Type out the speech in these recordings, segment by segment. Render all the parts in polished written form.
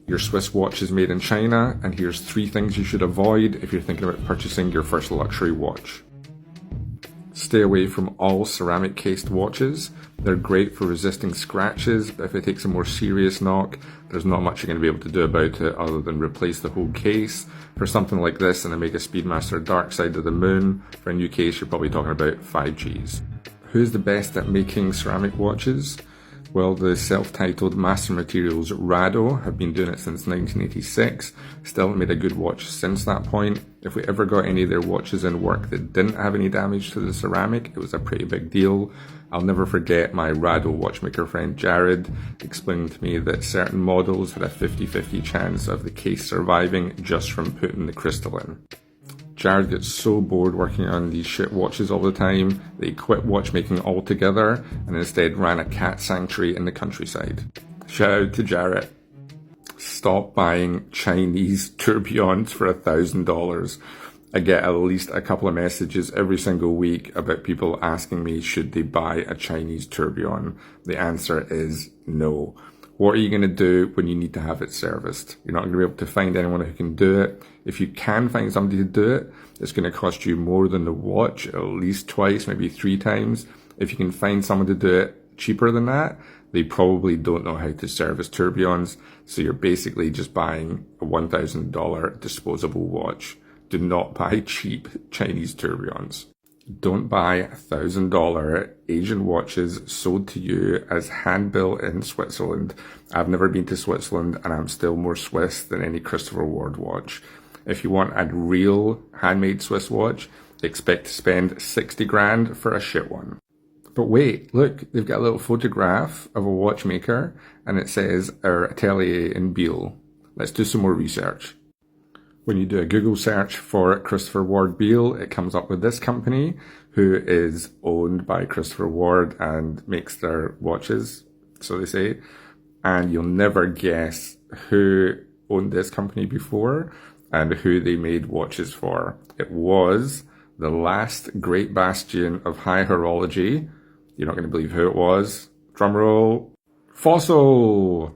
Your Swiss watch is made in China, and here's 3 things you should avoid if you're thinking about purchasing your first luxury watch. Stay away from all ceramic cased watches. They're great for resisting scratches, but if it takes a more serious knock, there's not much you're going to be able to do about it other than replace the whole case. For something like this, an Omega Speedmaster Dark Side of the Moon, for a new case you're probably talking about 5Gs. Who's the best at making ceramic watches? Well, the self-titled Master Materials Rado have been doing it since 1986, still made a good watch since that point. If we ever got any of their watches in work that didn't have any damage to the ceramic, it was a pretty big deal. I'll never forget my Rado watchmaker friend Jared explaining to me that certain models had a 50-50 chance of the case surviving just from putting the crystal in. Jared gets so bored working on these shit watches all the time that he quit watchmaking altogether and instead ran a cat sanctuary in the countryside. Shout out to Jared. Stop buying Chinese tourbillons for $1,000. I get at least a couple of messages every single week about people asking me should they buy a Chinese tourbillon. The answer is no. What are you going to do when you need to have it serviced? You're not going to be able to find anyone who can do it. If you can find somebody to do it, it's going to cost you more than the watch, at least twice, maybe 3 times. If you can find someone to do it cheaper than that, they probably don't know how to service tourbillons. So you're basically just buying a $1,000 disposable watch. Do not buy cheap Chinese tourbillons. Don't buy $1,000 Asian watches sold to you as hand-built in Switzerland. I've never been to Switzerland and I'm still more Swiss than any Christopher Ward watch. If you want a real handmade Swiss watch, expect to spend 60 grand for a shit one. But wait, look, they've got a little photograph of a watchmaker and it says our atelier in Biel. Let's do some more research. When you do a Google search for Christopher Ward Biel, it comes up with this company who is owned by Christopher Ward and makes their watches, so they say. And you'll never guess who owned this company before and who they made watches for. It was the last great bastion of high horology. You're not going to believe who it was. Drum roll. Fossil!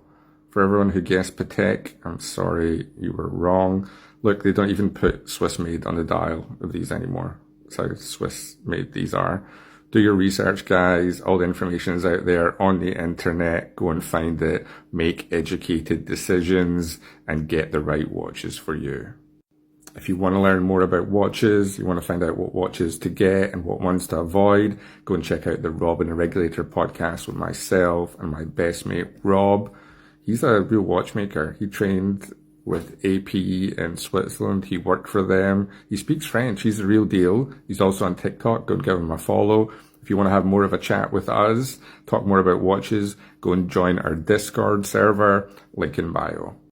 For everyone who guessed Patek, I'm sorry, you were wrong. Look, they don't even put Swiss made on the dial of these anymore. That's how Swiss made these are. Do your research, guys. All the information is out there on the internet. Go and find it. Make educated decisions and get the right watches for you. If you want to learn more about watches, you want to find out what watches to get and what ones to avoid, go and check out the Rob and the Regulator podcast with myself and my best mate, Rob. He's a real watchmaker. He trained with AP in Switzerland. He worked for them. He speaks French. He's the real deal. He's also on TikTok. Go and give him a follow. If you want to have more of a chat with us, talk more about watches, go and join our Discord server, link in bio.